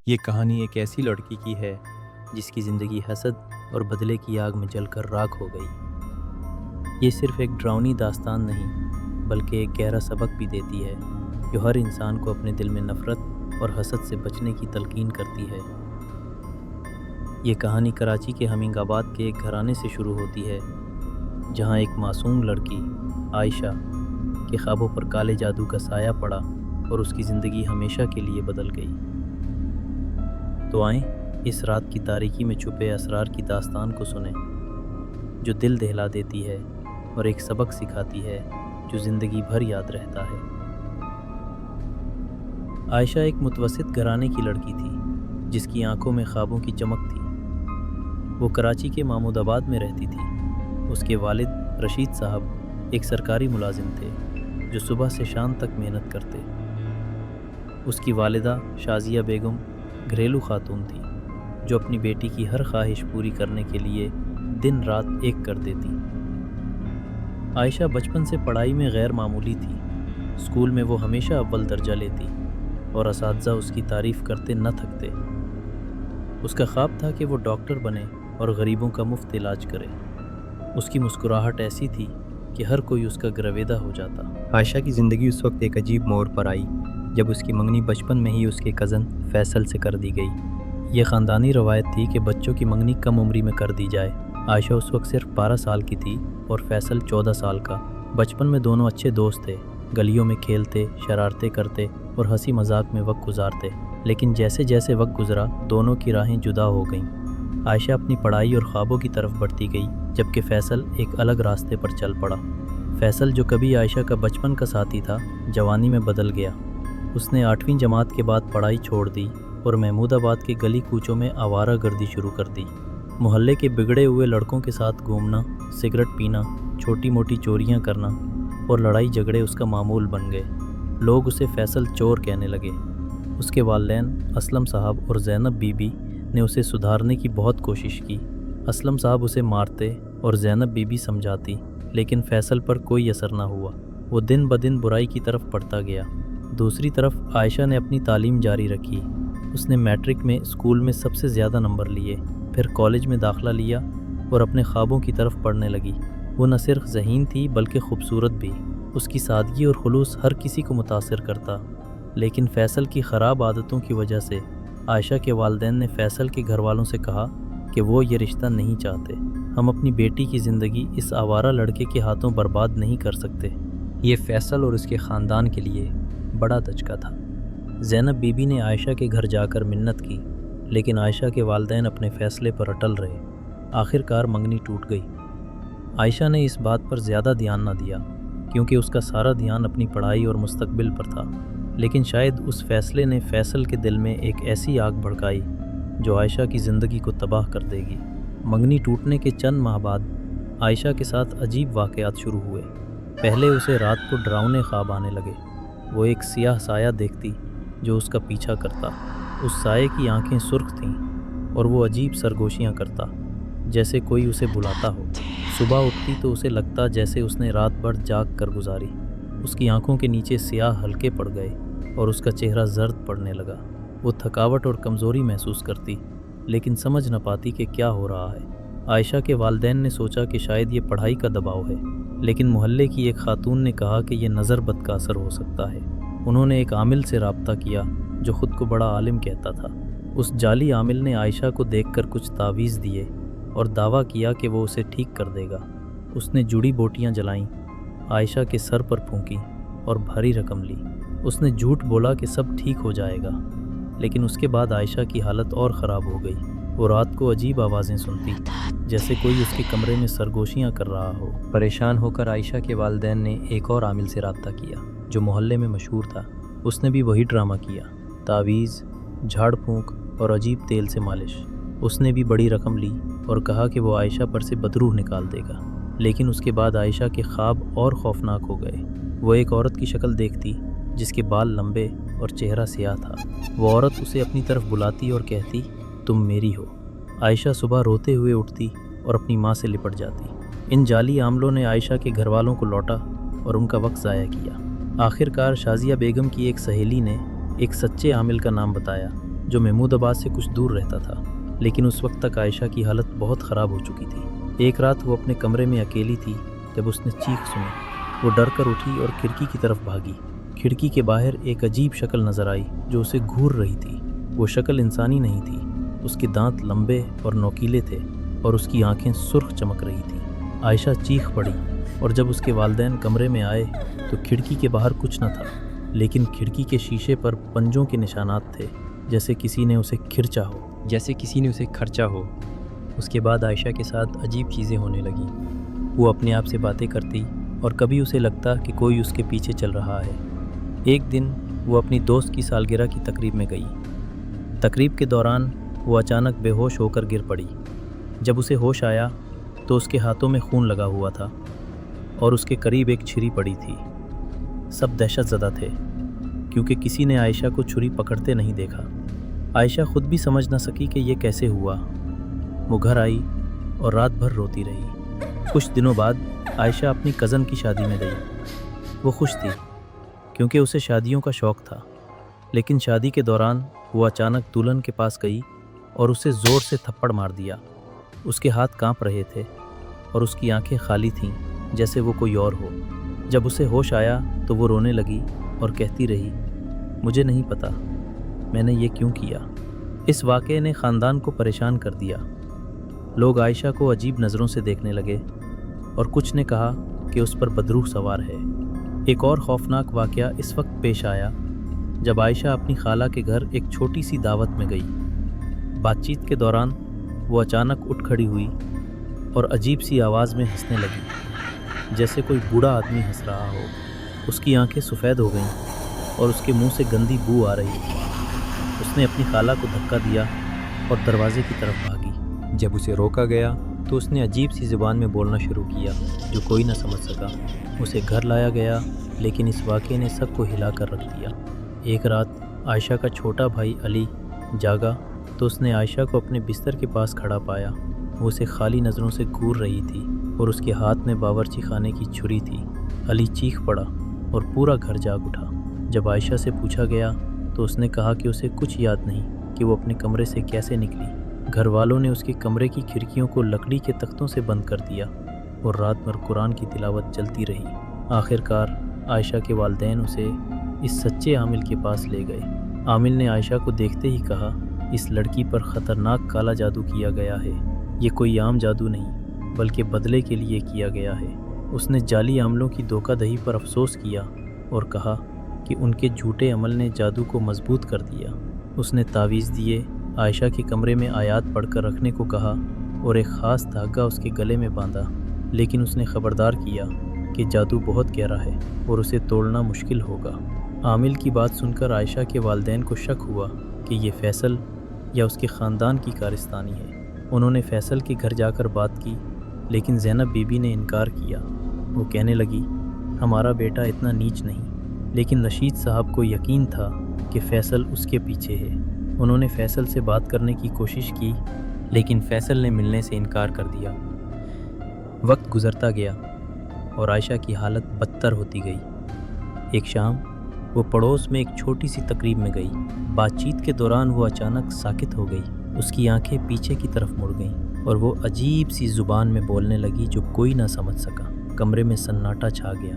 یہ کہانی ایک ایسی لڑکی کی ہے جس کی زندگی حسد اور بدلے کی آگ میں جل کر راکھ ہو گئی۔ یہ صرف ایک ڈراؤنی داستان نہیں بلکہ ایک گہرا سبق بھی دیتی ہے جو ہر انسان کو اپنے دل میں نفرت اور حسد سے بچنے کی تلقین کرتی ہے۔ یہ کہانی کراچی کے ہمنگ آباد کے ایک گھرانے سے شروع ہوتی ہے جہاں ایک معصوم لڑکی عائشہ کے خوابوں پر کالے جادو کا سایہ پڑا اور اس کی زندگی ہمیشہ کے لیے بدل گئی۔ تو آئیں اس رات کی تاریکی میں چھپے اسرار کی داستان کو سنیں جو دل دہلا دیتی ہے اور ایک سبق سکھاتی ہے جو زندگی بھر یاد رہتا ہے۔ عائشہ ایک متوسط گھرانے کی لڑکی تھی جس کی آنکھوں میں خوابوں کی چمک تھی۔ وہ کراچی کے محمود آباد میں رہتی تھی۔ اس کے والد رشید صاحب ایک سرکاری ملازم تھے جو صبح سے شام تک محنت کرتے۔ اس کی والدہ شازیہ بیگم گھریلو خاتون تھی جو اپنی بیٹی کی ہر خواہش پوری کرنے کے لیے دن رات ایک کر دیتی۔ عائشہ بچپن سے پڑھائی میں غیر معمولی تھی۔ اسکول میں وہ ہمیشہ اول درجہ لیتی اور اساتذہ اس کی تعریف کرتے نہ تھکتے۔ اس کا خواب تھا کہ وہ ڈاکٹر بنے اور غریبوں کا مفت علاج کرے۔ اس کی مسکراہٹ ایسی تھی کہ ہر کوئی اس کا گرویدہ ہو جاتا۔ عائشہ کی زندگی اس وقت ایک عجیب موڑ پر آئی جب اس کی منگنی بچپن میں ہی اس کے کزن فیصل سے کر دی گئی۔ یہ خاندانی روایت تھی کہ بچوں کی منگنی کم عمری میں کر دی جائے۔ عائشہ اس وقت صرف 12 سال کی تھی اور فیصل 14 سال کا۔ بچپن میں دونوں اچھے دوست تھے، گلیوں میں کھیلتے، شرارتیں کرتے اور ہنسی مذاق میں وقت گزارتے۔ لیکن جیسے جیسے وقت گزرا دونوں کی راہیں جدا ہو گئیں۔ عائشہ اپنی پڑھائی اور خوابوں کی طرف بڑھتی گئی جبکہ فیصل ایک الگ راستے پر چل پڑا۔ فیصل جو کبھی عائشہ کا بچپن کا ساتھی تھا جوانی میں بدل گیا۔ اس نے 8ویں جماعت کے بعد پڑھائی چھوڑ دی اور محمود آباد کے گلی کوچوں میں آوارہ گردی شروع کر دی۔ محلے کے بگڑے ہوئے لڑکوں کے ساتھ گھومنا، سگریٹ پینا، چھوٹی موٹی چوریاں کرنا اور لڑائی جھگڑے اس کا معمول بن گئے۔ لوگ اسے فیصل چور کہنے لگے۔ اس کے والدین اسلم صاحب اور زینب بی بی نے اسے سدھارنے کی بہت کوشش کی۔ اسلم صاحب اسے مارتے اور زینب بی بی سمجھاتی لیکن فیصل پر کوئی اثر نہ ہوا۔ وہ دن بدن برائی کی طرف بڑھتا گیا۔ دوسری طرف عائشہ نے اپنی تعلیم جاری رکھی۔ اس نے میٹرک میں اسکول میں سب سے زیادہ نمبر لیے، پھر کالج میں داخلہ لیا اور اپنے خوابوں کی طرف پڑھنے لگی۔ وہ نہ صرف ذہین تھی بلکہ خوبصورت بھی۔ اس کی سادگی اور خلوص ہر کسی کو متاثر کرتا۔ لیکن فیصل کی خراب عادتوں کی وجہ سے عائشہ کے والدین نے فیصل کے گھر والوں سے کہا کہ وہ یہ رشتہ نہیں چاہتے۔ ہم اپنی بیٹی کی زندگی اس آوارہ لڑکے کے ہاتھوں برباد نہیں کر سکتے۔ یہ فیصل اور اس کے خاندان کے لیے بڑا دھچکا تھا۔ زینب بی بی نے عائشہ کے گھر جا کر منت کی لیکن عائشہ کے والدین اپنے فیصلے پر اٹل رہے۔ آخر کار منگنی ٹوٹ گئی۔ عائشہ نے اس بات پر زیادہ دھیان نہ دیا کیونکہ اس کا سارا دھیان اپنی پڑھائی اور مستقبل پر تھا۔ لیکن شاید اس فیصلے نے فیصل کے دل میں ایک ایسی آگ بھڑکائی جو عائشہ کی زندگی کو تباہ کر دے گی۔ منگنی ٹوٹنے کے چند ماہ بعد عائشہ کے ساتھ عجیب واقعات شروع ہوئے۔ پہلے اسے رات کو ڈراؤنے خواب آنے لگے۔ وہ ایک سیاہ سایہ دیکھتی جو اس کا پیچھا کرتا۔ اس سائے کی آنکھیں سرخ تھیں اور وہ عجیب سرگوشیاں کرتا جیسے کوئی اسے بلاتا ہو۔ صبح اٹھتی تو اسے لگتا جیسے اس نے رات بھر جاگ کر گزاری۔ اس کی آنکھوں کے نیچے سیاہ حلقے پڑ گئے اور اس کا چہرہ زرد پڑنے لگا۔ وہ تھکاوٹ اور کمزوری محسوس کرتی لیکن سمجھ نہ پاتی کہ کیا ہو رہا ہے۔ عائشہ کے والدین نے سوچا کہ شاید یہ پڑھائی کا دباؤ ہے لیکن محلے کی ایک خاتون نے کہا کہ یہ نظر بد کا اثر ہو سکتا ہے۔ انہوں نے ایک عامل سے رابطہ کیا جو خود کو بڑا عالم کہتا تھا۔ اس جعلی عامل نے عائشہ کو دیکھ کر کچھ تعویذ دیے اور دعویٰ کیا کہ وہ اسے ٹھیک کر دے گا۔ اس نے جڑی بوٹیاں جلائیں، عائشہ کے سر پر پھونکی اور بھاری رقم لی۔ اس نے جھوٹ بولا کہ سب ٹھیک ہو جائے گا لیکن اس کے بعد عائشہ کی حالت اور خراب ہو گئی۔ وہ رات کو عجیب آوازیں سنتی جیسے کوئی اس کے کمرے میں سرگوشیاں کر رہا ہو۔ پریشان ہو کر عائشہ کے والدین نے ایک اور عامل سے رابطہ کیا جو محلے میں مشہور تھا۔ اس نے بھی وہی ڈرامہ کیا، تعویذ، جھاڑ پھونک اور عجیب تیل سے مالش۔ اس نے بھی بڑی رقم لی اور کہا کہ وہ عائشہ پر سے بدروح نکال دے گا۔ لیکن اس کے بعد عائشہ کے خواب اور خوفناک ہو گئے۔ وہ ایک عورت کی شکل دیکھتی جس کے بال لمبے اور چہرہ سیاہ تھا۔ وہ عورت اسے اپنی طرف بلاتی اور کہتی تم میری ہو۔ عائشہ صبح روتے ہوئے اٹھتی اور اپنی ماں سے لپٹ جاتی۔ ان جعلی عاملوں نے عائشہ کے گھر والوں کو لوٹا اور ان کا وقت ضائع کیا۔ آخر کار شازیہ بیگم کی ایک سہیلی نے ایک سچے عامل کا نام بتایا جو محمود آباد سے کچھ دور رہتا تھا، لیکن اس وقت تک عائشہ کی حالت بہت خراب ہو چکی تھی۔ ایک رات وہ اپنے کمرے میں اکیلی تھی جب اس نے چیخ سنی۔ وہ ڈر کر اٹھی اور کھڑکی کی طرف بھاگی۔ کھڑکی کے باہر ایک عجیب شکل نظر آئی جو اسے گھور رہی تھی۔ وہ شکل انسانی نہیں تھی، اس کے دانت لمبے اور نوکیلے تھے اور اس کی آنکھیں سرخ چمک رہی تھیں۔ عائشہ چیخ پڑی اور جب اس کے والدین کمرے میں آئے تو کھڑکی کے باہر کچھ نہ تھا، لیکن کھڑکی کے شیشے پر پنجوں کے نشانات تھے، جیسے کسی نے اسے کھرچا ہو۔ اس کے بعد عائشہ کے ساتھ عجیب چیزیں ہونے لگیں۔ وہ اپنے آپ سے باتیں کرتی اور کبھی اسے لگتا کہ کوئی اس کے پیچھے چل رہا ہے۔ ایک دن وہ اپنی دوست کی سالگرہ کی تقریب میں گئی۔ تقریب کے دوران وہ اچانک بے ہوش ہو کر گر پڑی۔ جب اسے ہوش آیا تو اس کے ہاتھوں میں خون لگا ہوا تھا اور اس کے قریب ایک چھری پڑی تھی۔ سب دہشت زدہ تھے کیونکہ کسی نے عائشہ کو چھری پکڑتے نہیں دیکھا۔ عائشہ خود بھی سمجھ نہ سکی کہ یہ کیسے ہوا۔ وہ گھر آئی اور رات بھر روتی رہی۔ کچھ دنوں بعد عائشہ اپنی کزن کی شادی میں گئی۔ وہ خوش تھی کیونکہ اسے شادیوں کا شوق تھا، لیکن شادی کے دوران وہ اچانک دلہن کے پاس گئی اور اسے زور سے تھپڑ مار دیا۔ اس کے ہاتھ کانپ رہے تھے اور اس کی آنکھیں خالی تھیں جیسے وہ کوئی اور ہو۔ جب اسے ہوش آیا تو وہ رونے لگی اور کہتی رہی، مجھے نہیں پتا میں نے یہ کیوں کیا۔ اس واقعے نے خاندان کو پریشان کر دیا۔ لوگ عائشہ کو عجیب نظروں سے دیکھنے لگے اور کچھ نے کہا کہ اس پر بدروح سوار ہے۔ ایک اور خوفناک واقعہ اس وقت پیش آیا جب عائشہ اپنی خالہ کے گھر ایک چھوٹی سی دعوت میں گئی۔ بات چیت کے دوران وہ اچانک اٹھ کھڑی ہوئی اور عجیب سی آواز میں ہنسنے لگی، جیسے کوئی بوڑھا آدمی ہنس رہا ہو۔ اس کی آنکھیں سفید ہو گئیں اور اس کے منہ سے گندی بو آ رہی تھی۔ اس نے اپنی خالہ کو دھکا دیا اور دروازے کی طرف بھاگی۔ جب اسے روکا گیا تو اس نے عجیب سی زبان میں بولنا شروع کیا جو کوئی نہ سمجھ سکا۔ اسے گھر لایا گیا، لیکن اس واقعے نے سب کو ہلا کر رکھ دیا۔ ایک رات عائشہ کا چھوٹا بھائی علی جاگا تو اس نے عائشہ کو اپنے بستر کے پاس کھڑا پایا۔ وہ اسے خالی نظروں سے گھور رہی تھی اور اس کے ہاتھ میں باورچی خانے کی چھری تھی۔ علی چیخ پڑا اور پورا گھر جاگ اٹھا۔ جب عائشہ سے پوچھا گیا تو اس نے کہا کہ اسے کچھ یاد نہیں کہ وہ اپنے کمرے سے کیسے نکلی۔ گھر والوں نے اس کے کمرے کی کھڑکیوں کو لکڑی کے تختوں سے بند کر دیا اور رات بھر قرآن کی تلاوت چلتی رہی۔ آخر کار عائشہ کے والدین اسے اس سچے عامل کے پاس لے گئے۔ عامل نے عائشہ کو دیکھتے ہی کہا، اس لڑکی پر خطرناک کالا جادو کیا گیا ہے۔ یہ کوئی عام جادو نہیں بلکہ بدلے کے لیے کیا گیا ہے۔ اس نے جعلی عاملوں کی دھوکہ دہی پر افسوس کیا اور کہا کہ ان کے جھوٹے عمل نے جادو کو مضبوط کر دیا۔ اس نے تعویذ دیے، عائشہ کے کمرے میں آیات پڑھ کر رکھنے کو کہا اور ایک خاص دھاگا اس کے گلے میں باندھا، لیکن اس نے خبردار کیا کہ جادو بہت گہرا ہے اور اسے توڑنا مشکل ہوگا۔ عامل کی بات سن کر عائشہ کے والدین کو شک ہوا کہ یہ فیصل یا اس کے خاندان کی کارستانی ہے۔ انہوں نے فیصل کے گھر جا کر بات کی، لیکن زینب بی بی نے انکار کیا۔ وہ کہنے لگی، ہمارا بیٹا اتنا نیچ نہیں۔ لیکن رشید صاحب کو یقین تھا کہ فیصل اس کے پیچھے ہے۔ انہوں نے فیصل سے بات کرنے کی کوشش کی، لیکن فیصل نے ملنے سے انکار کر دیا۔ وقت گزرتا گیا اور عائشہ کی حالت بدتر ہوتی گئی۔ ایک شام وہ پڑوس میں ایک چھوٹی سی تقریب میں گئی۔ بات چیت کے دوران وہ اچانک ساکت ہو گئی۔ اس کی آنکھیں پیچھے کی طرف مڑ گئیں اور وہ عجیب سی زبان میں بولنے لگی جو کوئی نہ سمجھ سکا۔ کمرے میں سناٹا چھا گیا۔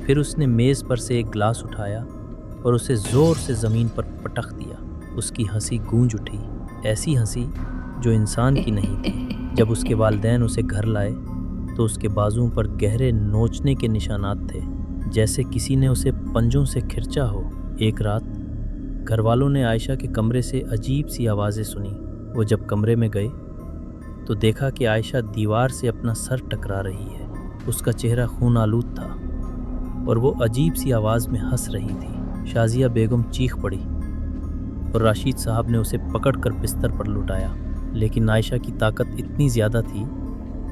پھر اس نے میز پر سے ایک گلاس اٹھایا اور اسے زور سے زمین پر پٹخ دیا۔ اس کی ہنسی گونج اٹھی، ایسی ہنسی جو انسان کی نہیں تھی۔ جب اس کے والدین اسے گھر لائے تو اس کے بازوؤں پر گہرے نوچنے کے نشانات تھے، جیسے کسی نے اسے پنجوں سے کھرچا ہو۔ ایک رات گھر والوں نے عائشہ کے کمرے سے عجیب سی آوازیں سنی۔ وہ جب کمرے میں گئے تو دیکھا کہ عائشہ دیوار سے اپنا سر ٹکرا رہی ہے۔ اس کا چہرہ خون آلود تھا اور وہ عجیب سی آواز میں ہنس رہی تھی۔ شازیہ بیگم چیخ پڑی اور راشد صاحب نے اسے پکڑ کر بستر پر لٹایا، لیکن عائشہ کی طاقت اتنی زیادہ تھی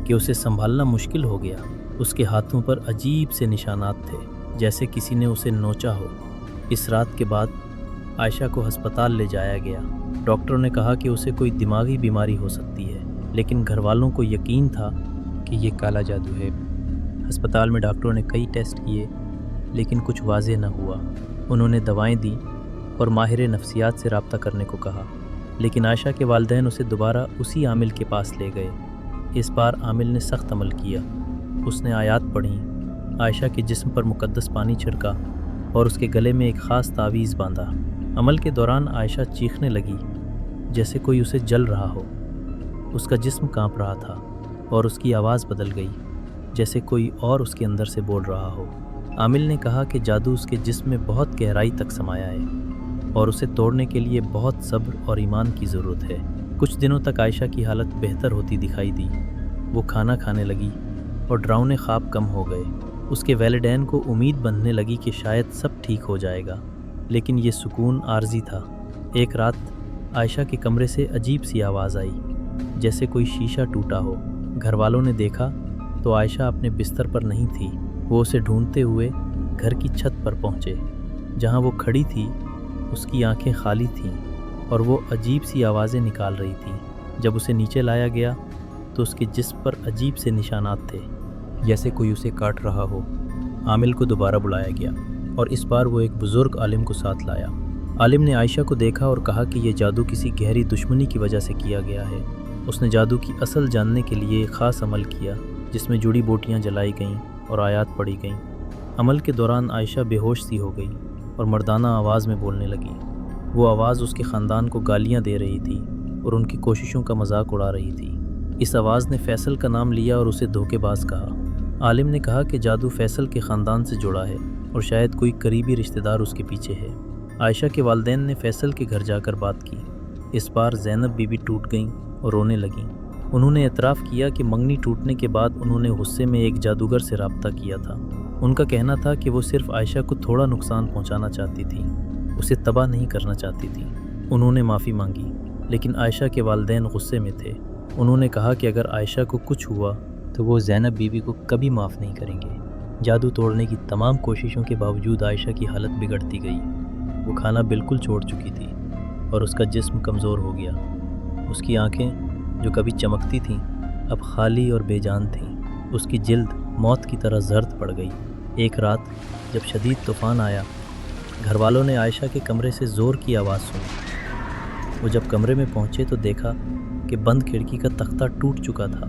کہ اسے سنبھالنا مشکل ہو گیا۔ اس کے ہاتھوں پر عجیب سے نشانات تھے، جیسے کسی نے اسے نوچا ہو۔ اس رات کے بعد عائشہ کو ہسپتال لے جایا گیا۔ ڈاکٹروں نے کہا کہ اسے کوئی دماغی بیماری ہو سکتی ہے، لیکن گھر والوں کو یقین تھا کہ یہ کالا جادو ہے۔ ہسپتال میں ڈاکٹروں نے کئی ٹیسٹ کیے، لیکن کچھ واضح نہ ہوا۔ انہوں نے دوائیں دیں اور ماہر نفسیات سے رابطہ کرنے کو کہا، لیکن عائشہ کے والدین اسے دوبارہ اسی عامل کے پاس لے گئے۔ اس بار عامل نے سخت عمل کیا۔ اس نے آیات پڑھیں، عائشہ کے جسم پر مقدس پانی چھڑکا اور اس کے گلے میں ایک خاص تعویذ باندھا۔ عمل کے دوران عائشہ چیخنے لگی جیسے کوئی اسے جل رہا ہو۔ اس کا جسم کانپ رہا تھا اور اس کی آواز بدل گئی جیسے کوئی اور اس کے اندر سے بول رہا ہو۔ عامل نے کہا کہ جادو اس کے جسم میں بہت گہرائی تک سمایا ہے اور اسے توڑنے کے لیے بہت صبر اور ایمان کی ضرورت ہے۔ کچھ دنوں تک عائشہ کی حالت بہتر ہوتی دکھائی دی۔ وہ کھانا کھانے لگی اور ڈراؤنے خواب کم ہو گئے۔ اس کے والدین کو امید بندھنے لگی کہ شاید سب ٹھیک ہو جائے گا، لیکن یہ سکون عارضی تھا۔ ایک رات عائشہ کے کمرے سے عجیب سی آواز آئی جیسے کوئی شیشہ ٹوٹا ہو۔ گھر والوں نے دیکھا تو عائشہ اپنے بستر پر نہیں تھی۔ وہ اسے ڈھونڈتے ہوئے گھر کی چھت پر پہنچے۔ جہاں وہ کھڑی تھی اس کی آنکھیں خالی تھیں اور وہ عجیب سی آوازیں نکال رہی تھی۔ جب اسے نیچے لایا گیا تو اس کے جسم پر عجیب سے نشانات تھے جیسے کوئی اسے کاٹ رہا ہو۔ عامل کو دوبارہ بلایا گیا اور اس بار وہ ایک بزرگ عالم کو ساتھ لایا۔ عالم نے عائشہ کو دیکھا اور کہا کہ یہ جادو کسی گہری دشمنی کی وجہ سے کیا گیا ہے۔ اس نے جادو کی اصل جاننے کے لیے ایک خاص عمل کیا جس میں جڑی بوٹیاں جلائی گئیں اور آیات پڑھی گئیں۔ عمل کے دوران عائشہ بے ہوش سی ہو گئی اور مردانہ آواز میں بولنے لگی۔ وہ آواز اس کے خاندان کو گالیاں دے رہی تھی اور ان کی کوششوں کا مذاق اڑا رہی تھی۔ اس آواز نے فیصل کا نام لیا اور اسے دھوکے باز کہا۔ عالم نے کہا کہ جادو فیصل کے خاندان سے جڑا ہے اور شاید کوئی قریبی رشتہ دار اس کے پیچھے ہے۔ عائشہ کے والدین نے فیصل کے گھر جا کر بات کی۔ اس بار زینب بی بی ٹوٹ گئیں اور رونے لگیں۔ انہوں نے اعتراف کیا کہ منگنی ٹوٹنے کے بعد انہوں نے غصے میں ایک جادوگر سے رابطہ کیا تھا۔ ان کا کہنا تھا کہ وہ صرف عائشہ کو تھوڑا نقصان پہنچانا چاہتی تھی، اسے تباہ نہیں کرنا چاہتی تھی۔ انہوں نے معافی مانگی، لیکن عائشہ کے والدین غصے میں تھے۔ انہوں نے کہا کہ اگر عائشہ کو کچھ ہوا تو وہ زینب بیوی کو کبھی معاف نہیں کریں گے۔ جادو توڑنے کی تمام کوششوں کے باوجود عائشہ کی حالت بگڑتی گئی۔ وہ کھانا بالکل چھوڑ چکی تھی اور اس کا جسم کمزور ہو گیا۔ اس کی آنکھیں جو کبھی چمکتی تھیں اب خالی اور بے جان تھیں۔ اس کی جلد موت کی طرح زرد پڑ گئی۔ ایک رات جب شدید طوفان آیا، گھر والوں نے عائشہ کے کمرے سے زور کی آواز سنی۔ وہ جب کمرے میں پہنچے تو دیکھا کہ بند کھڑکی کا تختہ ٹوٹ چکا تھا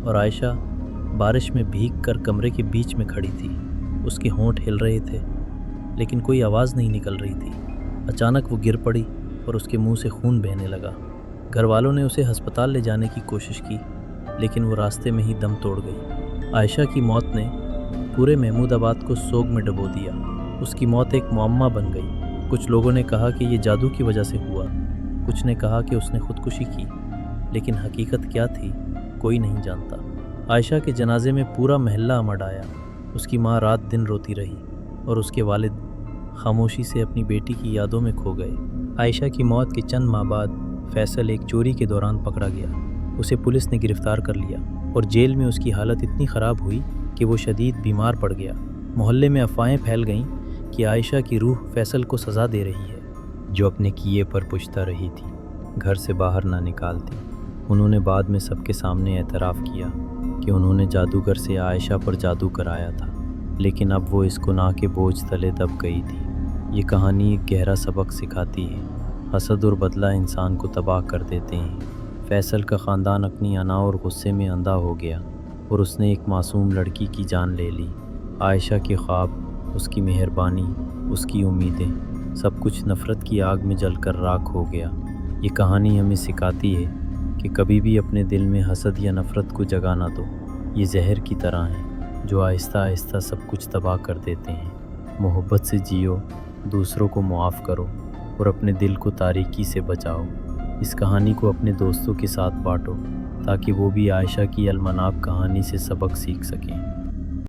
اور عائشہ بارش میں بھیگ کر کمرے کے بیچ میں کھڑی تھی۔ اس کے ہونٹ ہل رہے تھے لیکن کوئی آواز نہیں نکل رہی تھی۔ اچانک وہ گر پڑی اور اس کے منہ سے خون بہنے لگا۔ گھر والوں نے اسے ہسپتال لے جانے کی کوشش کی لیکن وہ راستے میں ہی دم توڑ گئی۔ عائشہ کی موت نے پورے محمود آباد کو سوگ میں ڈبو دیا۔ اس کی موت ایک معمہ بن گئی۔ کچھ لوگوں نے کہا کہ یہ جادو کی وجہ سے ہوا، کچھ نے کہا کہ اس نے خودکشی کی، لیکن حقیقت کیا تھی کوئی نہیں جانتا۔ عائشہ کے جنازے میں پورا محلہ امڈ آیا۔ اس کی ماں رات دن روتی رہی اور اس کے والد خاموشی سے اپنی بیٹی کی یادوں میں کھو گئے۔ عائشہ کی موت کے چند ماہ بعد فیصل ایک چوری کے دوران پکڑا گیا۔ اسے پولیس نے گرفتار کر لیا اور جیل میں اس کی حالت اتنی خراب ہوئی کہ وہ شدید بیمار پڑ گیا۔ محلے میں افواہیں پھیل گئیں کہ عائشہ کی روح فیصل کو سزا دے رہی ہے، جو اپنے کیے پر پچھتا رہی تھی، گھر سے باہر نہ نکالتی۔ انہوں نے بعد میں سب کے سامنے اعتراف کیا کہ انہوں نے جادوگر سے عائشہ پر جادو کرایا تھا، لیکن اب وہ اس گناہ کے بوجھ تلے دب گئی تھی۔ یہ کہانی ایک گہرا سبق سکھاتی ہے۔ حسد اور بدلہ انسان کو تباہ کر دیتے ہیں۔ فیصل کا خاندان اپنی انا اور غصے میں اندھا ہو گیا اور اس نے ایک معصوم لڑکی کی جان لے لی۔ عائشہ کے خواب، اس کی مہربانی، اس کی امیدیں، سب کچھ نفرت کی آگ میں جل کر راکھ ہو گیا۔ یہ کہانی ہمیں سکھاتی ہے کہ کبھی بھی اپنے دل میں حسد یا نفرت کو جگہ نہ دو۔ یہ زہر کی طرح ہیں جو آہستہ آہستہ سب کچھ تباہ کر دیتے ہیں۔ محبت سے جیو، دوسروں کو معاف کرو اور اپنے دل کو تاریکی سے بچاؤ۔ اس کہانی کو اپنے دوستوں کے ساتھ بانٹو تاکہ وہ بھی عائشہ کی المناک کہانی سے سبق سیکھ سکیں۔